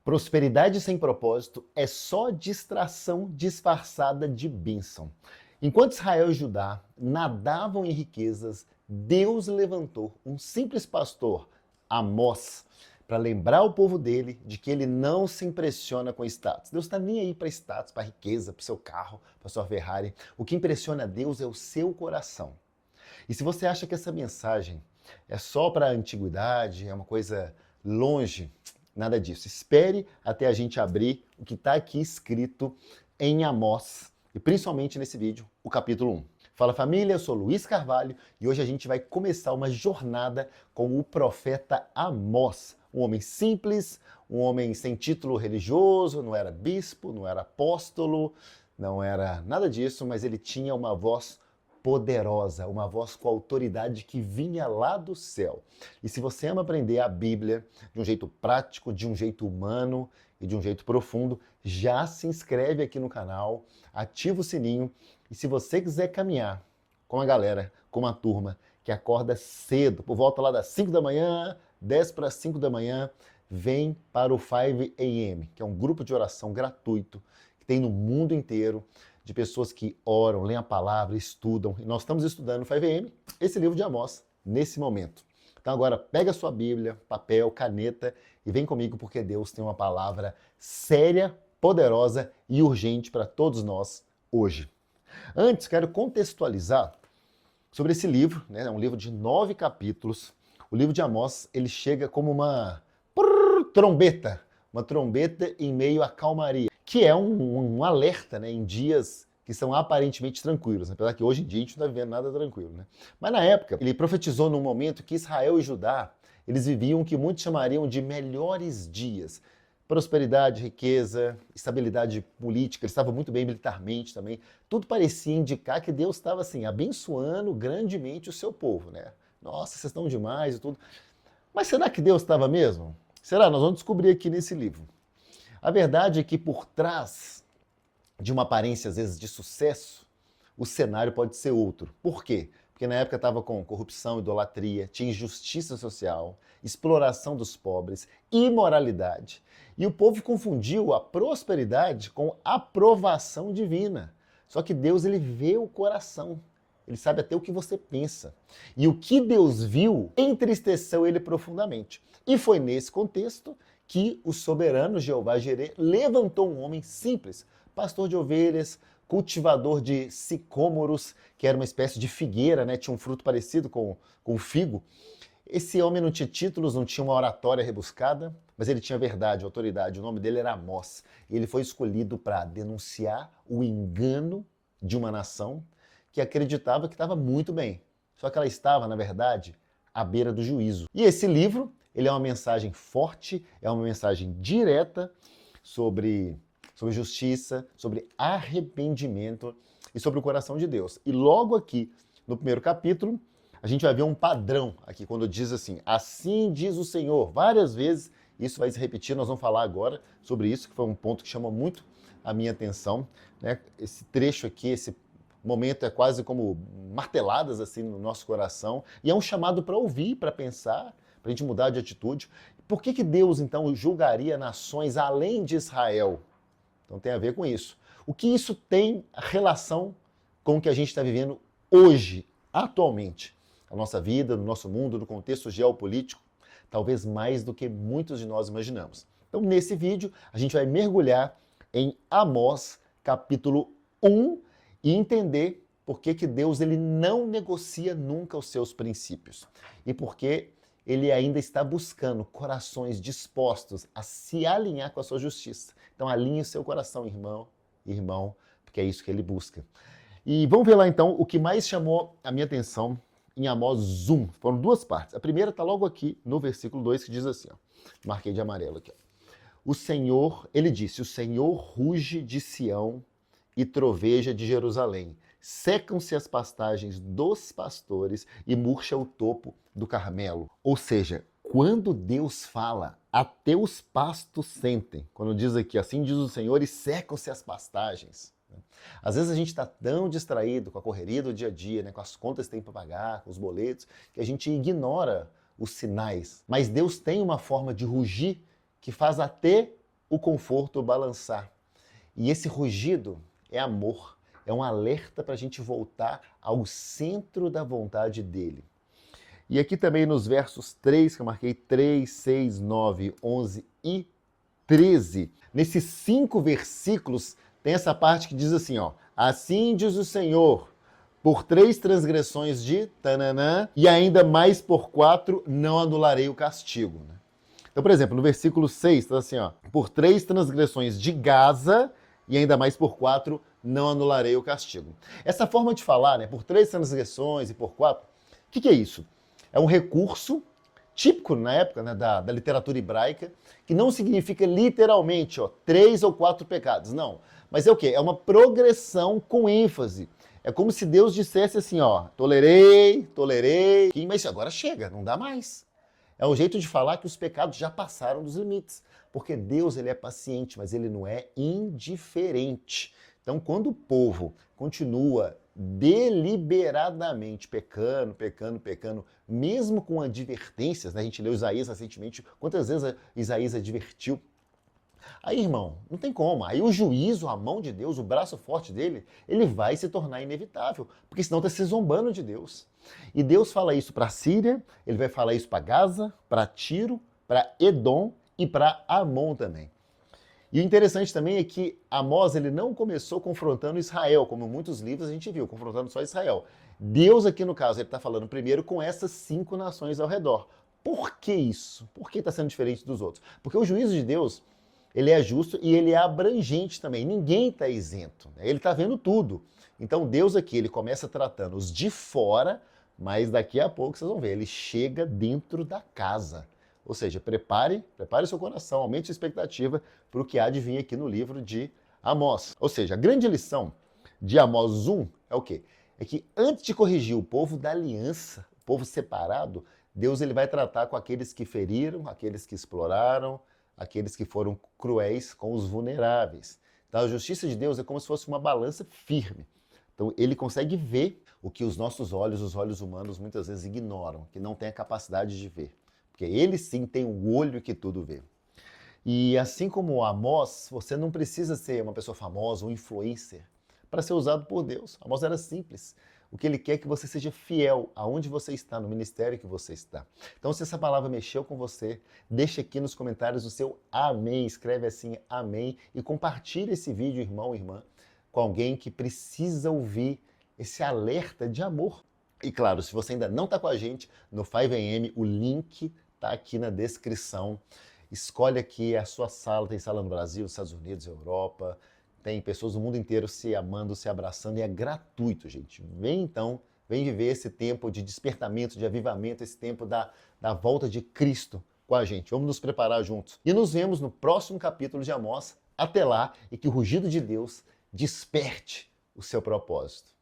Prosperidade sem propósito é só distração disfarçada de bênção. Enquanto Israel e Judá nadavam em riquezas, Deus levantou um simples pastor, Amós, para lembrar o povo dele de que ele não se impressiona com status. Deus está nem aí para status, para riqueza, para o seu carro, para sua Ferrari. O que impressiona a Deus é o seu coração. E se você acha que essa mensagem é só para a antiguidade, é uma coisa longe, nada disso. Espere até a gente abrir o que está aqui escrito em Amós, e principalmente nesse vídeo, o capítulo 1. Fala família, eu sou Luiz Carvalho e hoje a gente vai começar uma jornada com o profeta Amós. Um homem simples, um homem sem título religioso, não era bispo, não era apóstolo, não era nada disso, mas ele tinha uma voz poderosa, uma voz com autoridade que vinha lá do céu. E se você ama aprender a Bíblia de um jeito prático, de um jeito humano e de um jeito profundo, já se inscreve aqui no canal, ativa o sininho e se você quiser caminhar com a galera, com uma turma que acorda cedo, por volta lá das 5 da manhã, 10 para 5 da manhã, vem para o 5 a.m., que é um grupo de oração gratuito que tem no mundo inteiro, de pessoas que oram, leem a palavra, estudam. E nós estamos estudando 5am, esse livro de Amós, nesse momento. Então agora pega a sua Bíblia, papel, caneta e vem comigo porque Deus tem uma palavra séria, poderosa e urgente para todos nós hoje. Antes, quero contextualizar sobre esse livro, né? É um livro de 9 capítulos. O livro de Amós, ele chega como uma trombeta, uma trombeta em meio à calmaria, que é um alerta, né, em dias que são aparentemente tranquilos, né? Apesar que hoje em dia a gente não está vivendo nada tranquilo, né? Mas na época, ele profetizou num momento que Israel e Judá, eles viviam o que muitos chamariam de melhores dias. Prosperidade, riqueza, estabilidade política, eles estavam muito bem militarmente também. Tudo parecia indicar que Deus estava assim, abençoando grandemente o seu povo, né? Nossa, vocês estão demais e tudo. Mas será que Deus estava mesmo? Será? Nós vamos descobrir aqui nesse livro. A verdade é que por trás de uma aparência, às vezes, de sucesso, o cenário pode ser outro. Por quê? Porque na época estava com corrupção, idolatria, tinha injustiça social, exploração dos pobres, imoralidade. E o povo confundiu a prosperidade com aprovação divina. Só que Deus, ele vê o coração. Ele sabe até o que você pensa. E o que Deus viu entristeceu ele profundamente. E foi nesse contexto que o soberano Jeová Jireh levantou um homem simples, pastor de ovelhas, cultivador de sicômoros, que era uma espécie de figueira, né? Tinha um fruto parecido com figo. Esse homem não tinha títulos, não tinha uma oratória rebuscada, mas ele tinha verdade, autoridade. O nome dele era Amós. E ele foi escolhido para denunciar o engano de uma nação que acreditava que estava muito bem. Só que ela estava, na verdade, à beira do juízo. E esse livro, ele é uma mensagem forte, é uma mensagem direta sobre justiça, sobre arrependimento e sobre o coração de Deus. E logo aqui, no primeiro capítulo, a gente vai ver um padrão aqui, quando diz assim diz o Senhor, várias vezes, isso vai se repetir, nós vamos falar agora sobre isso, que foi um ponto que chama muito a minha atenção, né? Esse trecho aqui, esse momento é quase como marteladas assim no nosso coração, e é um chamado para ouvir, para pensar, para a gente mudar de atitude. Por que Deus, então, julgaria nações além de Israel? Então tem a ver com isso. O que isso tem relação com o que a gente está vivendo hoje, atualmente? Na nossa vida, no nosso mundo, no contexto geopolítico, talvez mais do que muitos de nós imaginamos. Então nesse vídeo a gente vai mergulhar em Amós, capítulo 1, e entender por que Deus ele não negocia nunca os seus princípios. E por que ele ainda está buscando corações dispostos a se alinhar com a sua justiça. Então alinhe o seu coração, irmão, porque é isso que ele busca. E vamos ver lá então o que mais chamou a minha atenção em Amós 1. Foram duas partes. A primeira está logo aqui no versículo 2, que diz assim, ó, marquei de amarelo aqui. O Senhor, ele disse, o Senhor ruge de Sião e troveja de Jerusalém. Secam-se as pastagens dos pastores e murcha o topo do Carmelo. Ou seja, quando Deus fala, até os pastos sentem. Quando diz aqui, assim diz o Senhor, e secam-se as pastagens. Às vezes a gente está tão distraído com a correria do dia a dia, né, com as contas que tem para pagar, com os boletos, que a gente ignora os sinais. Mas Deus tem uma forma de rugir que faz até o conforto, o balançar. E esse rugido é amor, é um alerta para a gente voltar ao centro da vontade dele. E aqui também nos versos 3, que eu marquei 3, 6, 9, 11 e 13, nesses 5 versículos tem essa parte que diz assim, ó: assim diz o Senhor, por 3 transgressões de tananã, e ainda mais por 4 não anularei o castigo. Então, por exemplo, no versículo 6, está assim, ó: por 3 transgressões de Gaza, e ainda mais por 4 não anularei o castigo. Essa forma de falar, né, por 3 transgressões e por 4, o que é isso? É um recurso típico na época, né, da literatura hebraica, que não significa literalmente 3 ou 4 pecados, não. Mas é o quê? É uma progressão com ênfase. É como se Deus dissesse assim, ó: tolerei, mas agora chega, não dá mais. É um jeito de falar que os pecados já passaram dos limites. Porque Deus, ele é paciente, mas ele não é indiferente. Então, quando o povo continua deliberadamente pecando, mesmo com advertências, né? A gente leu Isaías recentemente, quantas vezes Isaías advertiu? Aí, irmão, não tem como. Aí o juízo, a mão de Deus, o braço forte dele, ele vai se tornar inevitável, porque senão está se zombando de Deus. E Deus fala isso para a Síria, ele vai falar isso para Gaza, para Tiro, para Edom e para Amon também. E o interessante também é que Amós, ele não começou confrontando Israel, como muitos livros a gente viu, confrontando só Israel. Deus aqui no caso, ele está falando primeiro com essas 5 nações ao redor. Por que isso? Por que está sendo diferente dos outros? Porque o juízo de Deus, ele é justo e ele é abrangente também. Ninguém está isento, né? Ele está vendo tudo. Então Deus aqui, ele começa tratando os de fora, mas daqui a pouco vocês vão ver, ele chega dentro da casa. Ou seja, prepare seu coração, aumente a expectativa para o que há de vir aqui no livro de Amós. Ou seja, a grande lição de Amós 1 é o quê? É que antes de corrigir o povo da aliança, o povo separado, Deus ele vai tratar com aqueles que feriram, aqueles que exploraram, aqueles que foram cruéis com os vulneráveis. Então a justiça de Deus é como se fosse uma balança firme. Então ele consegue ver o que os nossos olhos, os olhos humanos, muitas vezes ignoram, que não têm a capacidade de ver. Porque ele sim tem o olho que tudo vê. E assim como Amós, você não precisa ser uma pessoa famosa, um influencer, para ser usado por Deus. Amós era simples. O que ele quer é que você seja fiel aonde você está, no ministério que você está. Então, se essa palavra mexeu com você, deixa aqui nos comentários o seu amém. Escreve assim, amém. E compartilha esse vídeo, irmão, irmã, com alguém que precisa ouvir esse alerta de amor. E claro, se você ainda não está com a gente no 5am, o link está aqui na descrição. Escolhe aqui a sua sala, tem sala no Brasil, nos Estados Unidos, Europa, tem pessoas do mundo inteiro se amando, se abraçando, e é gratuito, gente. Vem então, vem viver esse tempo de despertamento, de avivamento, esse tempo da volta de Cristo com a gente. Vamos nos preparar juntos. E nos vemos no próximo capítulo de Amós. Até lá, e que o rugido de Deus desperte o seu propósito.